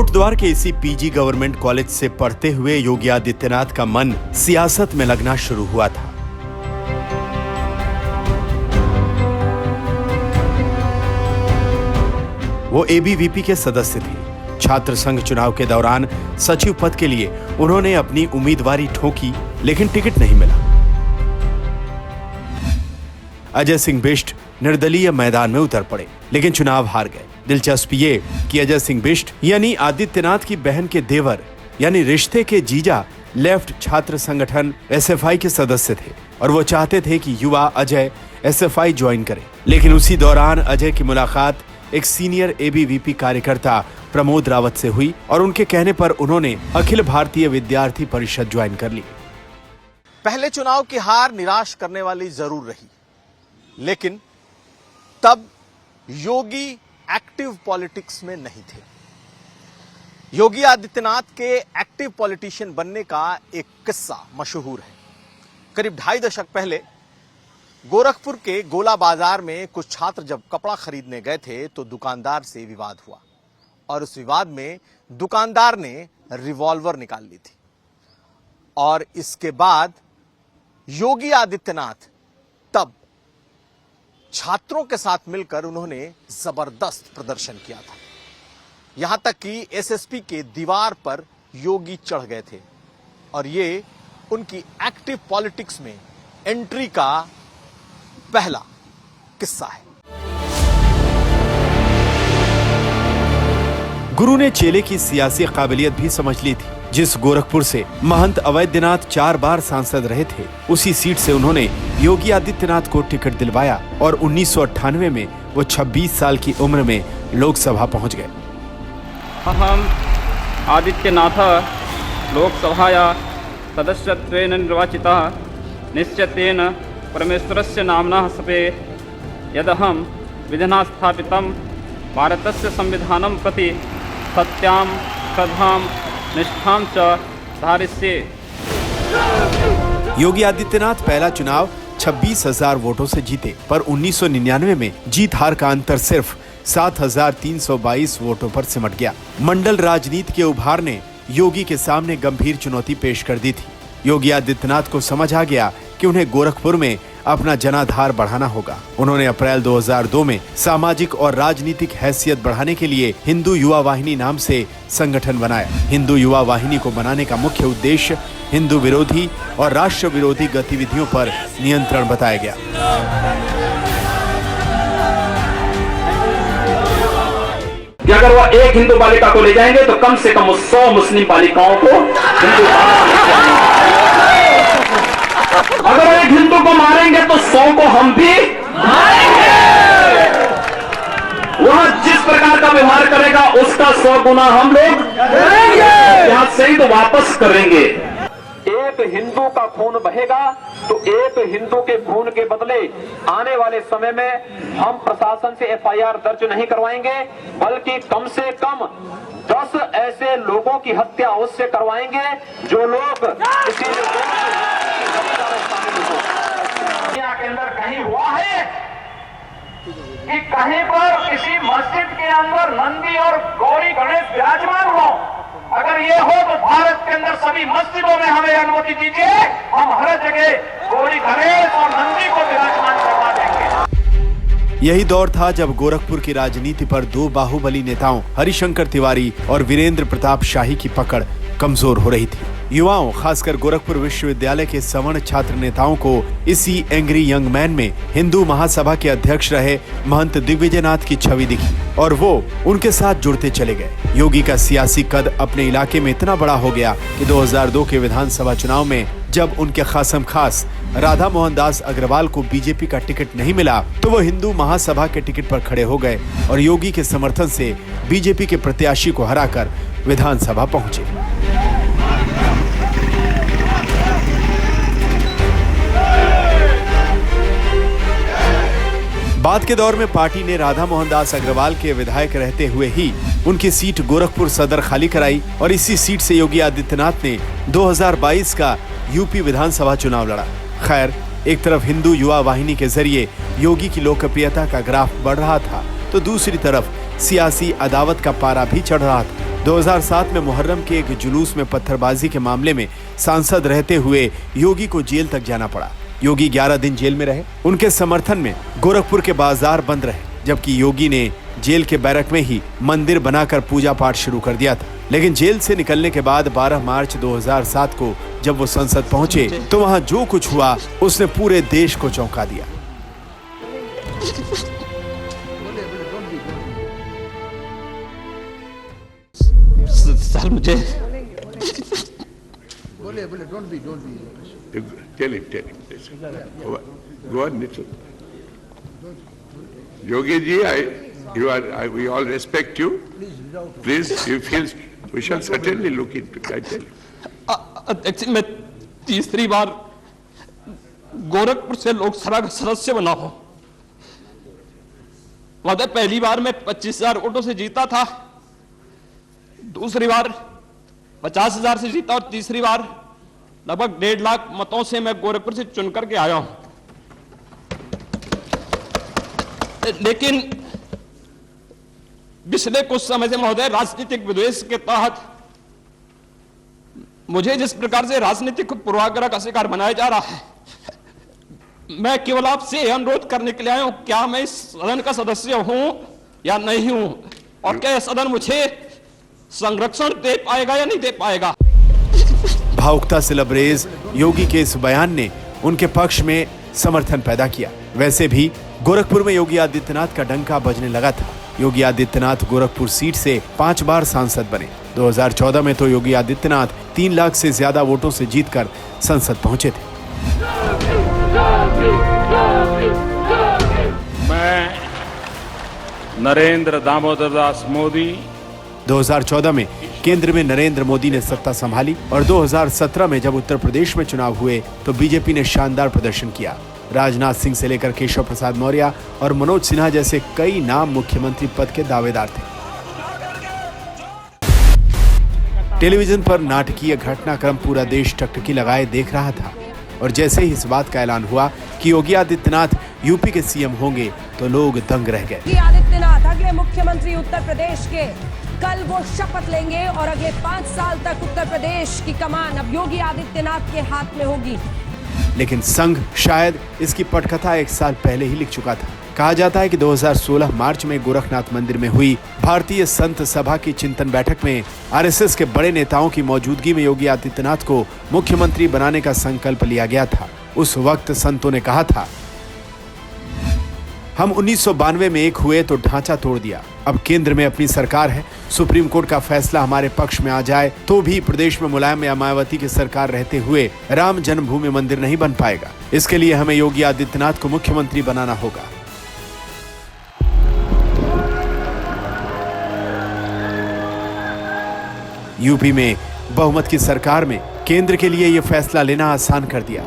कोटद्वार के इसी PG government college से पढ़ते हुए योगी आदित्यनाथ का मन सियासत में लगना शुरू हुआ था। वो एबीवीपी के सदस्य थे। छात्र संघ चुनाव के दौरान सचिव पद के लिए उन्होंने अपनी उम्मीदवारी ठोकी, लेकिन टिकट नहीं मिला। अजय सिंह बिष्ट निर्दलीय मैदान में उतर पड़े, लेकिन चुनाव हार गए। दिलचस्प ये कि अजय सिंह बिष्ट यानी आदित्यनाथ की बहन के देवर यानी रिश्ते के जीजा लेफ्ट छात्र संगठन एसएफआई के सदस्य थे और वो चाहते थे कि युवा अजय एसएफआई ज्वाइन करे। लेकिन उसी दौरान अजय की मुलाकात एक सीनियर एबीवीपी कार्यकर्ता प्रमोद रावत से हुई और उनके कहने पर उन्होंने अखिल भारतीय विद्यार्थी परिषद ज्वाइन कर ली। पहले चुनाव की हार निराश करने वाली जरूर रही, लेकिन तब योगी एक्टिव पॉलिटिक्स में नहीं थे। योगी आदित्यनाथ के एक्टिव पॉलिटिशियन बनने का एक किस्सा मशहूर है। करीब 2.5 दशक पहले गोरखपुर के गोला बाजार में कुछ छात्र जब कपड़ा खरीदने गए थे तो दुकानदार से विवाद हुआ और उस विवाद में दुकानदार ने रिवॉल्वर निकाल ली थी और इसके बाद योगी आदित्यनाथ तब छात्रों के साथ मिलकर उन्होंने जबरदस्त प्रदर्शन किया था। यहां तक कि एसएसपी के दीवार पर योगी चढ़ गए थे और ये उनकी एक्टिव पॉलिटिक्स में एंट्री का पहला किस्सा है। गुरु ने चेले की सियासी काबिलियत भी समझ ली थी। जिस गोरखपुर से महंत अवैधनाथ 4 बार सांसद रहे थे, उसी सीट से उन्होंने योगी आदित्यनाथ को टिकट दिलवाया और 1998 में वो 26 साल की उम्र में लोकसभा पहुंच गए। अहम आदित्यनाथ लोकसभाया सदस्यत्वेन निर्वाचितः निश्चितेन परमेश्वरस्य नाम्नः सपे यदहं विधिना स्थापितं भारतस्य संविधानं प्रति सत्यां श्रद्धां निष्ठां च धारयिष्ये। योगी आदित्यनाथ पहला चुनाव 26,000 वोटों से जीते, पर 1999 में जीत हार का अंतर सिर्फ 7,322 वोटों पर सिमट गया। मंडल राजनीति के उभार ने योगी के सामने गंभीर चुनौती पेश कर दी थी। योगी आदित्यनाथ को समझ आ गया कि उन्हें गोरखपुर में अपना जनाधार बढ़ाना होगा। उन्होंने अप्रैल 2002 में सामाजिक और राजनीतिक हैसियत बढ़ाने के लिए हिंदू युवा वाहिनी नाम से संगठन बनाया। हिंदू युवा वाहिनी को बनाने का मुख्य उद्देश्य हिंदू विरोधी और राष्ट्र विरोधी गतिविधियों पर नियंत्रण बताया गया। कि अगर वो एक हिंदू बालिका को ले जाएंगे तो कम से कम 100 मुस्लिम बालिकाओं को हिंदू अगर एक हिंदू को मारेंगे तो 100 को हम भी मारेंगे। वह जिस प्रकार का व्यवहार करेगा उसका 100 गुना हम लोग करेंगे। यहां से ही तो वापस करेंगे। एक हिंदू का खून बहेगा तो एक हिंदू के खून के बदले आने वाले समय में हम प्रशासन से एफआईआर दर्ज नहीं करवाएंगे, बल्कि कम से कम 10 ऐसे लोगों की हत्या उससे करवाएंगे जो लोग किसी दुनिया के अंदर कहीं हुआ है कि कहीं पर किसी मस्जिद के अंदर नंदी और गौरी गणेश विराजमान हो? अगर ये हो तो भारत के अंदर सभी मस्जिदों में हमें अनुमति दीजिए, हम हर जगह गौरी गणेश और नंदी को विराजमान करवा देंगे। यही दौर था जब गोरखपुर की राजनीति पर 2 बाहुबली नेताओं हरिशंकर तिवारी और वीरेंद्र प्रताप शाही की पकड़ कमजोर हो रही थी। युवाओं, खासकर गोरखपुर विश्वविद्यालय के सवर्ण छात्र नेताओं को इसी एंग्री यंग मैन में हिंदू महासभा के अध्यक्ष रहे महंत दिग्विजयनाथ की छवि दिखी और वो उनके साथ जुड़ते चले गए। योगी का सियासी कद अपने इलाके में इतना बड़ा हो गया कि 2002 के विधानसभा चुनाव में जब उनके खासम खास राधा मोहन दास अग्रवाल को बीजेपी का टिकट नहीं मिला तो वो हिंदू महासभा के टिकट पर खड़े हो गए और योगी के समर्थन से बीजेपी के प्रत्याशी को हराकर विधानसभा पहुंचे। बाद के दौर में पार्टी ने राधा मोहन दास अग्रवाल के विधायक रहते हुए ही उनकी सीट गोरखपुर सदर खाली कराई और इसी सीट से योगी आदित्यनाथ ने 2022 का यूपी विधानसभा चुनाव लड़ा। खैर, एक तरफ हिंदू युवा वाहिनी के जरिए योगी की लोकप्रियता का ग्राफ बढ़ रहा था तो दूसरी तरफ सियासी अदावत का पारा भी चढ़ रहा था। 2007 में मुहर्रम के एक जुलूस में पत्थरबाजी के मामले में सांसद रहते हुए योगी को जेल तक जाना पड़ा। योगी 11 दिन जेल में रहे। उनके समर्थन में गोरखपुर के बाजार बंद रहे, जबकि योगी ने जेल के बैरक में ही मंदिर बनाकर पूजा पाठ शुरू कर दिया था। लेकिन जेल से निकलने के बाद 12 मार्च 2007 को जब वो संसद पहुंचे तो वहां जो कुछ हुआ उसने पूरे देश को चौंका दिया। सर मुझे Tell him. Go on, Nitin. Yogi ji, we all respect you. Please, we shall certainly look into it. I tell you. अध्यक्ष, मैं तीसरी बार गोरखपुर से लोकसभा का सदस्य बना हूं। मतलब पहली बार मैं 25,000 वोटों से जीता था, दूसरी बार 50,000 से जीता और तीसरी बार लगभग 1.5 लाख मतों से मैं गोरखपुर से चुन करके आया हूं। लेकिन पिछले कुछ समय से महोदय राजनीतिक विद्वेष के तहत मुझे जिस प्रकार से राजनीतिक पूर्वाग्रह का शिकार बनाया जा रहा है, मैं केवल आपसे अनुरोध करने के लिए आया हूं, क्या मैं इस सदन का सदस्य हूं या नहीं हूं, और क्या सदन मुझे संरक्षण दे पाएगा या नहीं दे पाएगा। भावुकता से लबरेज योगी के इस बयान ने उनके पक्ष में समर्थन पैदा किया। वैसे भी गोरखपुर में योगी आदित्यनाथ का डंका बजने लगा था। योगी आदित्यनाथ गोरखपुर सीट से 5 बार सांसद बने। 2014 में तो योगी आदित्यनाथ 3 लाख से ज्यादा वोटों से जीतकर संसद पहुंचे थे। मैं नरेंद्र दामोदर दास मोदी 2014 में केंद्र में नरेंद्र मोदी ने सत्ता संभाली और 2017 में जब उत्तर प्रदेश में चुनाव हुए तो बीजेपी ने शानदार प्रदर्शन किया। राजनाथ सिंह से लेकर केशव प्रसाद मौर्य और मनोज सिन्हा जैसे कई नाम मुख्यमंत्री पद के दावेदार थे। टेलीविजन पर नाटकीय घटनाक्रम पूरा देश टकटकी लगाए देख रहा था और जैसे ही इस बात का ऐलान हुआ कि योगी आदित्यनाथ यूपी के सीएम होंगे तो लोग दंग रह गए। योगी आदित्यनाथ अगले मुख्यमंत्री उत्तर प्रदेश के, कल वो शपथ लेंगे और अगले 5 साल तक उत्तर प्रदेश की कमान अब योगी आदित्यनाथ के हाथ में होगी। लेकिन संघ शायद इसकी पटकथा 1 साल पहले ही लिख चुका था। कहा जाता है कि 2016 मार्च में गोरखनाथ मंदिर में हुई भारतीय संत सभा की चिंतन बैठक में आरएसएस के बड़े नेताओं की मौजूदगी में योगी आदित्यनाथ को मुख्यमंत्री बनाने का संकल्प लिया गया था। उस वक्त संतों ने कहा था, हम 1992 में एक हुए तो ढांचा तोड़ दिया, अब केंद्र में अपनी सरकार है, सुप्रीम कोर्ट का फैसला हमारे पक्ष में आ जाए तो भी प्रदेश में मुलायम या मायावती की सरकार रहते हुए राम जन्मभूमि मंदिर नहीं बन पाएगा। इसके लिए हमें योगी आदित्यनाथ को मुख्यमंत्री बनाना होगा। यूपी में बहुमत की सरकार में केंद्र के लिए यह फैसला लेना आसान कर दिया।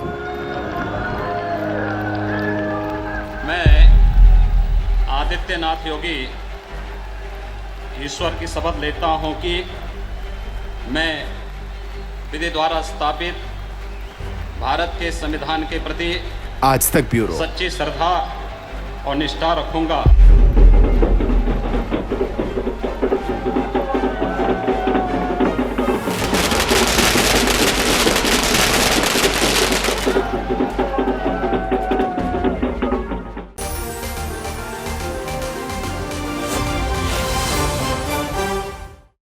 मैं आदित्यनाथ योगी ईश्वर की शपथ लेता हूं कि मैं विधि द्वारा स्थापित भारत के संविधान के प्रति आज तक ब्यूरो सच्ची श्रद्धा और निष्ठा रखूंगा।